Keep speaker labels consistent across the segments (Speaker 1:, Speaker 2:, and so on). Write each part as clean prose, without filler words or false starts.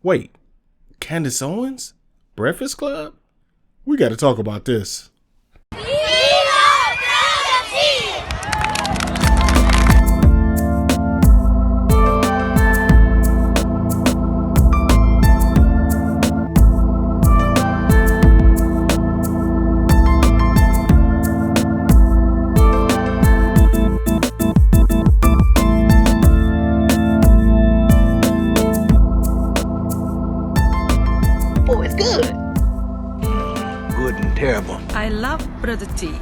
Speaker 1: Wait, Candace Owens? Breakfast Club? We got to talk about this.
Speaker 2: I love Brotha T.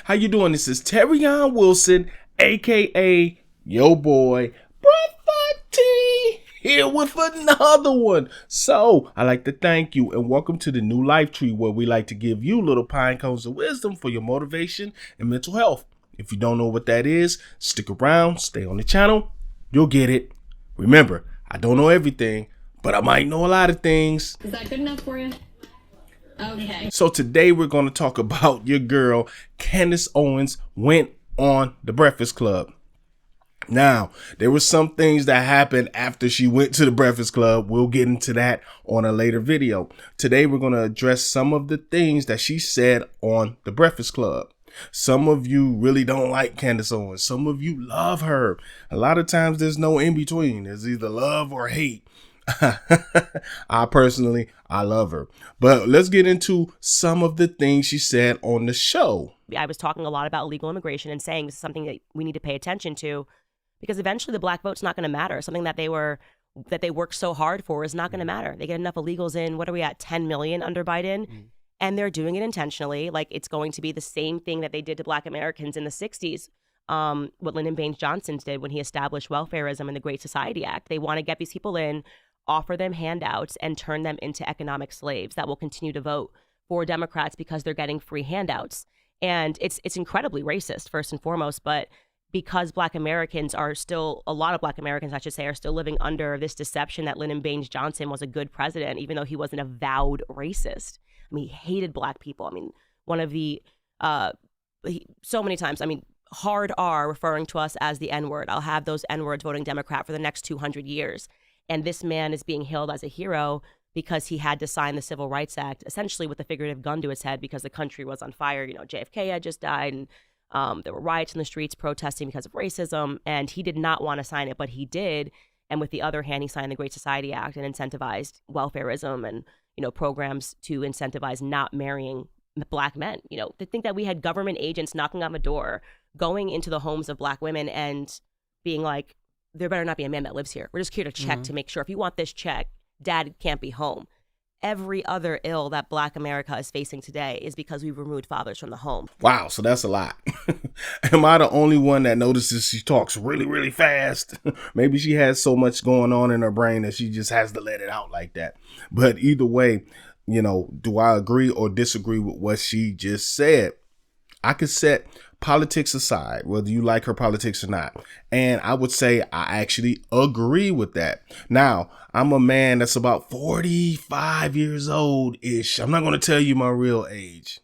Speaker 1: How you doing? This is Terrion Wilson, aka yo boy Brotha T, here with another one. So I'd like to thank you and welcome to the New Life Tree, where we like to give you little pine cones of wisdom for your motivation and mental health. If you don't know what that is, stick around, stay on the channel, you'll get it. Remember, I don't know everything, but I might know a lot of things.
Speaker 3: Is that good enough for you? Okay.
Speaker 1: So today we're going to talk about your girl, Candace Owens, went on the Breakfast Club. Now, there were some things that happened after she went to the Breakfast Club. We'll get into that on a later video. Today, we're going to address some of the things that she said on the Breakfast Club. Some of you really don't like Candace Owens. Some of you love her. A lot of times there's no in between. There's either love or hate. I love her. But let's get into some of the things she said on the show.
Speaker 4: I was talking a lot about illegal immigration and saying this is something that we need to pay attention to, because eventually the black vote's not going to matter. Something that they worked so hard for is not going to matter. They get enough illegals in. What are we at? 10 million under Biden. And they're doing it intentionally. Like, it's going to be the same thing that they did to black Americans in the 60s. What Lyndon Baines Johnson did when he established welfareism and the Great Society Act. They want to get these people in, offer them handouts, and turn them into economic slaves that will continue to vote for Democrats because they're getting free handouts. And it's incredibly racist, first and foremost, but because black Americans are still, a lot of black Americans, I should say, are still living under this deception that Lyndon Baines Johnson was a good president, even though he was an avowed racist. I mean, he hated black people. I mean, one of the, so many times, I mean, hard R referring to us as the N-word. I'll have those N-words voting Democrat for the next 200 years. And this man is being hailed as a hero because he had to sign the Civil Rights Act, essentially with a figurative gun to his head because the country was on fire. You know, JFK had just died, and there were riots in the streets protesting because of racism. And he did not want to sign it, but he did. And with the other hand, he signed the Great Society Act and incentivized welfareism and, you know, programs to incentivize not marrying black men. You know, to think that we had government agents knocking on the door, going into the homes of black women and being like, there better not be a man that lives here. We're just here to check to make sure. If you want this check, dad can't be home. Every other ill that black America is facing today is because we've removed fathers from the home.
Speaker 1: Wow, so that's a lot. Am I the only one that notices she talks really, really fast? Maybe she has so much going on in her brain that she just has to let it out like that. But either way, you know, do I agree or disagree with what she just said? I could set politics aside, whether you like her politics or not. And I would say I actually agree with that. Now, I'm a man that's about 45 years old-ish. I'm not going to tell you my real age.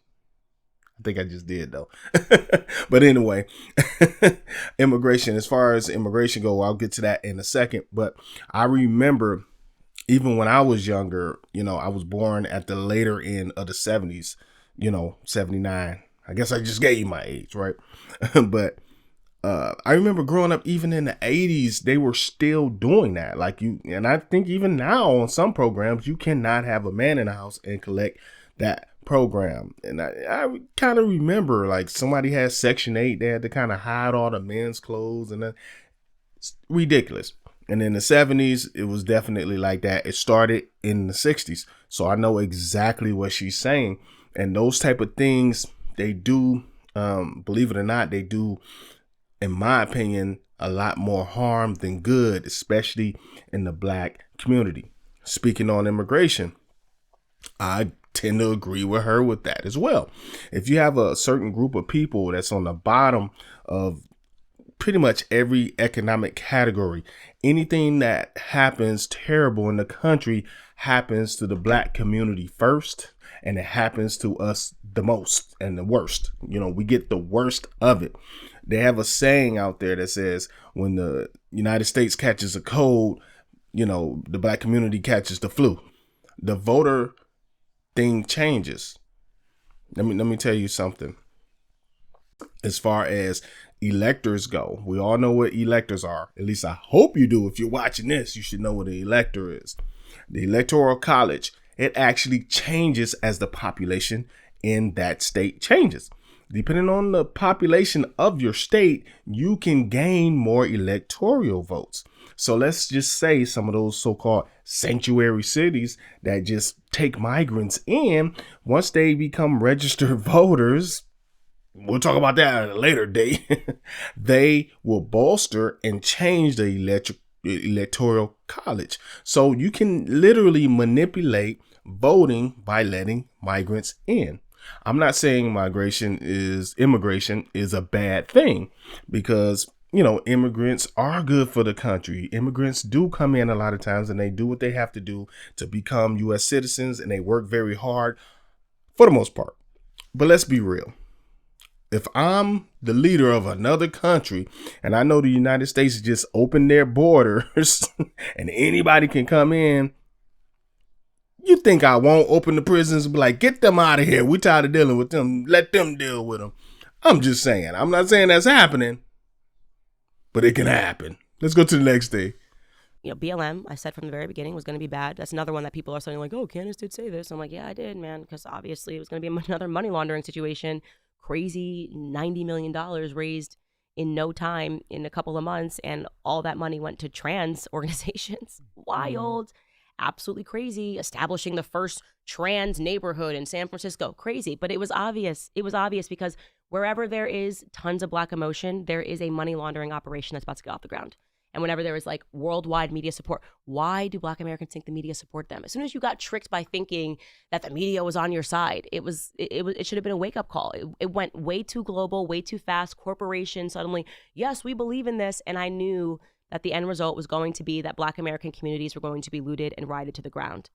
Speaker 1: I think I just did, though. But anyway, immigration, as far as immigration go, I'll get to that in a second. But I remember even when I was younger, you know, I was born at the later end of the 70s, you know, 79. I guess I just gave you my age, right? But I remember growing up, even in the 80s, they were still doing that. Like and I think even now on some programs, you cannot have a man in the house and collect that program. And I kind of remember, like, somebody had Section 8, they had to kind of hide all the men's clothes, and it's ridiculous. And in the 70s, it was definitely like that. It started in the 60s. So I know exactly what she's saying. And those type of things, they do, believe it or not, they do, in my opinion, a lot more harm than good, especially in the black community. Speaking on immigration, I tend to agree with her with that as well. If you have a certain group of people that's on the bottom of pretty much every economic category, anything that happens terrible in the country happens to the black community first. And it happens to us the most and the worst. You know, we get the worst of it. They have a saying out there that says when the United States catches a cold, the black community catches the flu. The voter thing changes. Let me tell you something. As far as electors go, we all know what electors are. At least I hope you do. If you're watching this, you should know what an elector is. The Electoral College, it actually changes as the population in that state changes. Depending on the population of your state, you can gain more electoral votes. So let's just say some of those so-called sanctuary cities that just take migrants in, once they become registered voters, we'll talk about that at a later date, they will bolster and change the electoral college. So you can literally manipulate voting by letting migrants in. I'm not saying immigration is a bad thing, because immigrants are good for the country. Immigrants do come in a lot of times and they do what they have to do to become U.S. citizens, and they work very hard for the most part. But let's be real. If I'm the leader of another country and I know the United States just opened their borders and anybody can come in, you think I won't open the prisons and be like, get them out of here. We're tired of dealing with them. Let them deal with them. I'm just saying. I'm not saying that's happening, but it can happen. Let's go to the next thing.
Speaker 4: BLM, I said from the very beginning, was going to be bad. That's another one that people are saying like, oh, Candace did say this. I'm like, yeah, I did, man, because obviously it was going to be another money laundering situation. Crazy $90 million raised in no time, in a couple of months, and all that money went to trans organizations. Wild. Absolutely crazy. Establishing the first trans neighborhood in San Francisco. Crazy. But it was obvious. It was obvious because wherever there is tons of black emotion, there is a money laundering operation that's about to get off the ground. And whenever there is like worldwide media support, why do black Americans think the media support them? As soon as you got tricked by thinking that the media was on your side, it should have been a wake up call. It went way too global, way too fast. Corporations suddenly, yes, we believe in this. And I knew that the end result was going to be that black American communities were going to be looted and rioted to the ground,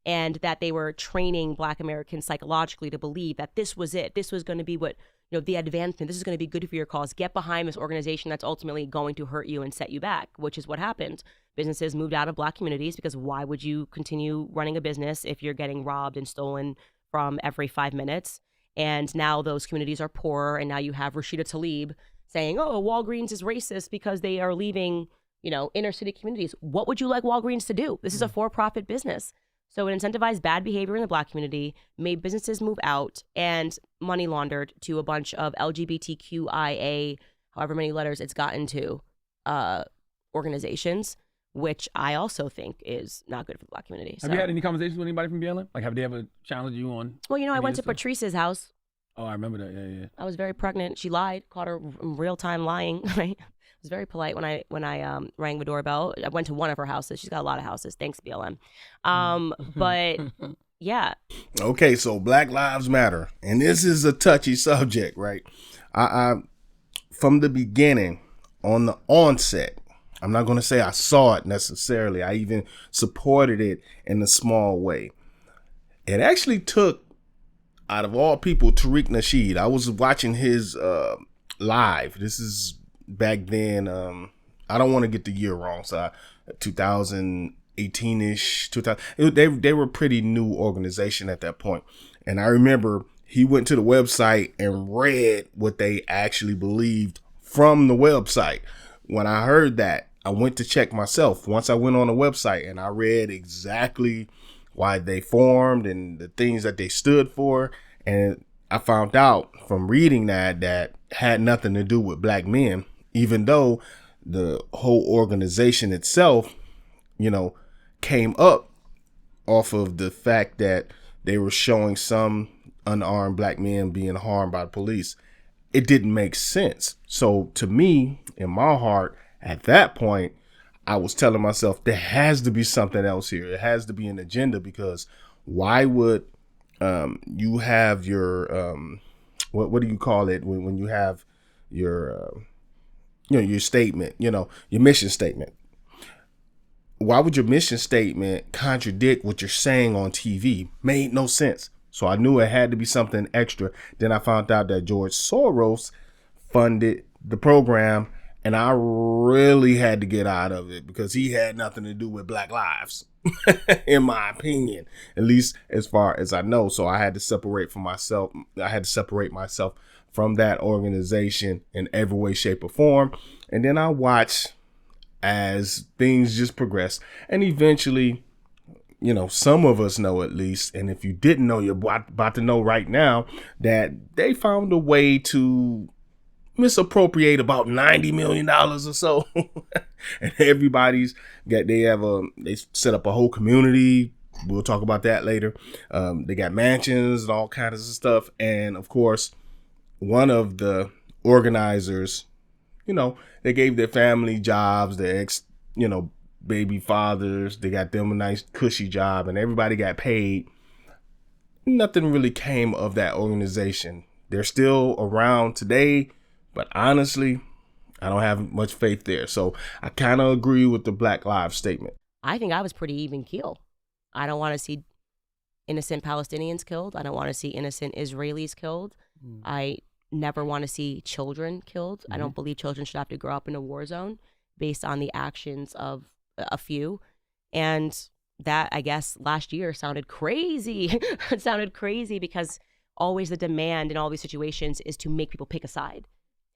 Speaker 4: and that they were training black Americans psychologically to believe that this was it. This was going to be what, the advancement. This is going to be good for your cause. Get behind this organization that's ultimately going to hurt you and set you back, which is what happened. Businesses moved out of black communities because why would you continue running a business if you're getting robbed and stolen from every 5 minutes? And now those communities are poorer, and now you have Rashida Tlaib saying, oh, Walgreens is racist because they are leaving, inner city communities. What would you like Walgreens to do? This is a for-profit business. So it incentivized bad behavior in the black community, made businesses move out, and money laundered to a bunch of LGBTQIA, however many letters it's gotten to, organizations, which I also think is not good for the black community.
Speaker 5: Have you had any conversations with anybody from BLM? Like, have they ever challenged you on?
Speaker 4: Well, I went to Patrice's house.
Speaker 5: Oh, I remember that. Yeah.
Speaker 4: I was very pregnant. She lied. Caught her in real time lying. Right? I was very polite when I rang the doorbell. I went to one of her houses. She's got a lot of houses. Thanks, BLM. But yeah.
Speaker 1: Okay, so Black Lives Matter, and this is a touchy subject, right? I from the beginning, on the onset, I'm not going to say I saw it necessarily. I even supported it in a small way. It actually took, out of all people, Tariq Nasheed. I was watching his live. This is back then. I don't want to get the year wrong. So 2018-ish, 2000. They were a pretty new organization at that point. And I remember he went to the website and read what they actually believed from the website. When I heard that, I went to check myself. Once I went on the website and I read exactly why they formed and the things that they stood for. And I found out from reading that had nothing to do with black men, even though the whole organization itself, came up off of the fact that they were showing some unarmed black men being harmed by the police. It didn't make sense. So to me, in my heart, at that point, I was telling myself there has to be something else here. It has to be an agenda, because why would you have your what do you call it when you have your your statement, your mission statement? Why would your mission statement contradict what you're saying on TV? Made no sense. So I knew it had to be something extra. Then I found out that George Soros funded the program And I really had to get out of it because he had nothing to do with Black lives, in my opinion, at least as far as I know. So I had to separate myself from that organization in every way, shape, or form. And then I watched as things just progressed. And eventually, some of us know at least, and if you didn't know, you're about to know right now, that they found a way to misappropriate about $90 million or so. And they set up a whole community. We'll talk about that later. They got mansions and all kinds of stuff. And of course, one of the organizers, they gave their family jobs, their baby fathers, they got them a nice cushy job, and everybody got paid. Nothing really came of that organization. They're still around today, but honestly, I don't have much faith there. So I kind of agree with the Black Lives statement.
Speaker 4: I think I was pretty even keel. I don't want to see innocent Palestinians killed. I don't want to see innocent Israelis killed. I never want to see children killed. I don't believe children should have to grow up in a war zone based on the actions of a few. And that, I guess, last year sounded crazy. It sounded crazy because always the demand in all these situations is to make people pick a side.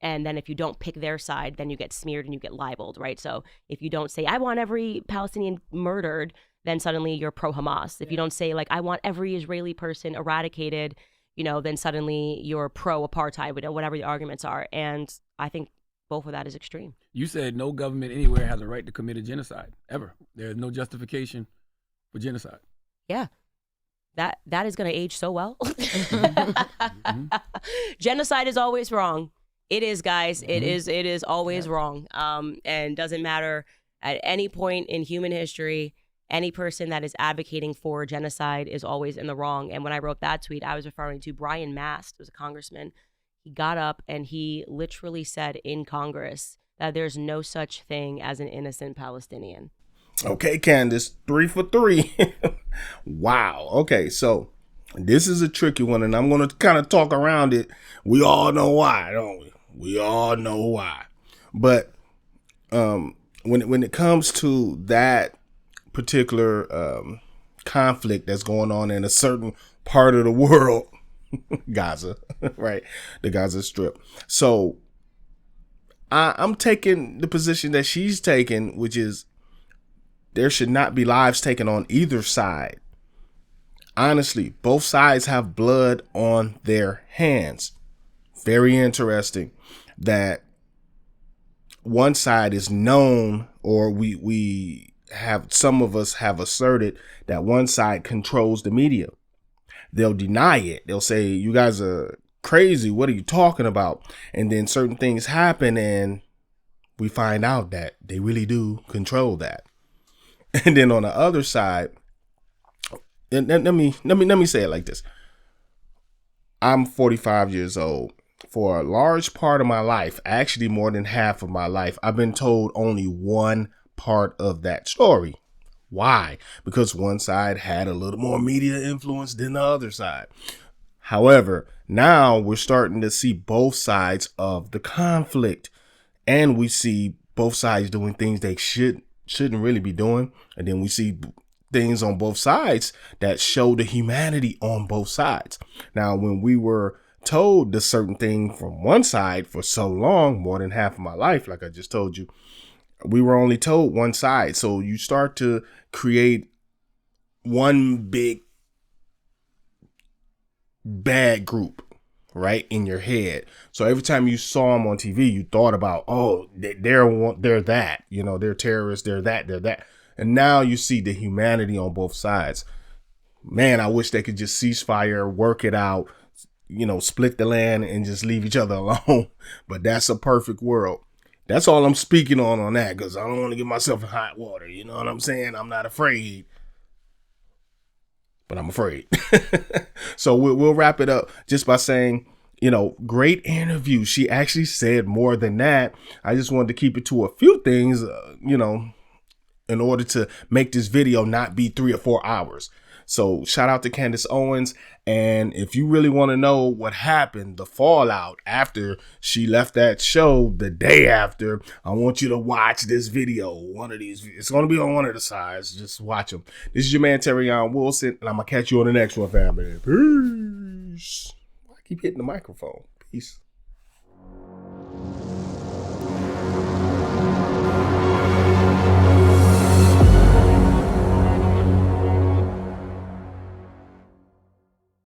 Speaker 4: And then if you don't pick their side, then you get smeared and you get libeled, right? So if you don't say, I want every Palestinian murdered, then suddenly you're pro-Hamas. If you don't say, like, I want every Israeli person eradicated, then suddenly you're pro-apartheid, whatever the arguments are. And I think both of that is extreme.
Speaker 5: You said no government anywhere has a right to commit a genocide, ever. There is no justification for genocide.
Speaker 4: Yeah. That is going to age so well. Genocide is always wrong. It is, guys. It is always wrong. And doesn't matter at any point in human history, any person that is advocating for genocide is always in the wrong. And when I wrote that tweet, I was referring to Brian Mast, who's a congressman. He got up and he literally said in Congress that there's no such thing as an innocent Palestinian.
Speaker 1: Okay, Candace, 3 for 3. Wow. Okay, so this is a tricky one, and I'm going to kind of talk around it. We all know why, don't we? We all know why. But when it comes to that particular conflict that's going on in a certain part of the world, Gaza, right? The Gaza Strip. So I'm taking the position that she's taken, which is there should not be lives taken on either side. Honestly, both sides have blood on their hands. Very interesting that one side is known, or some of us have asserted that one side controls the media. They'll deny it. They'll say, you guys are crazy. What are you talking about? And then certain things happen and we find out that they really do control that. And then on the other side, and let me say it like this. I'm 45 years old. For a large part of my life, actually more than half of my life, I've been told only one part of that story. Why? Because one side had a little more media influence than the other side. However, now we're starting to see both sides of the conflict, and we see both sides doing things they shouldn't really be doing. And then we see things on both sides that show the humanity on both sides. Now, when we were told the certain thing from one side for so long, more than half of my life, like I just told you, we were only told one side. So you start to create one big bad group, right, in your head. So every time you saw them on TV, you thought about, oh, they're that, they're terrorists, they're that. And now you see the humanity on both sides. Man, I wish they could just cease fire, work it out, split the land and just leave each other alone. But that's a perfect world. That's all I'm speaking on that, because I don't want to get myself in hot water. You know what I'm saying? I'm not afraid, but I'm afraid. So we'll wrap it up just by saying, great interview. She actually said more than that. I just wanted to keep it to a few things, in order to make this video not be 3 or 4 hours. So shout out to Candace Owens. And if you really want to know what happened, the fallout after she left that show the day after, I want you to watch this video. One of these, it's going to be on one of the sides. Just watch them. This is your man, Terrion Wilson, and I'm going to catch you on the next one, family. Peace. I keep hitting the microphone. Peace.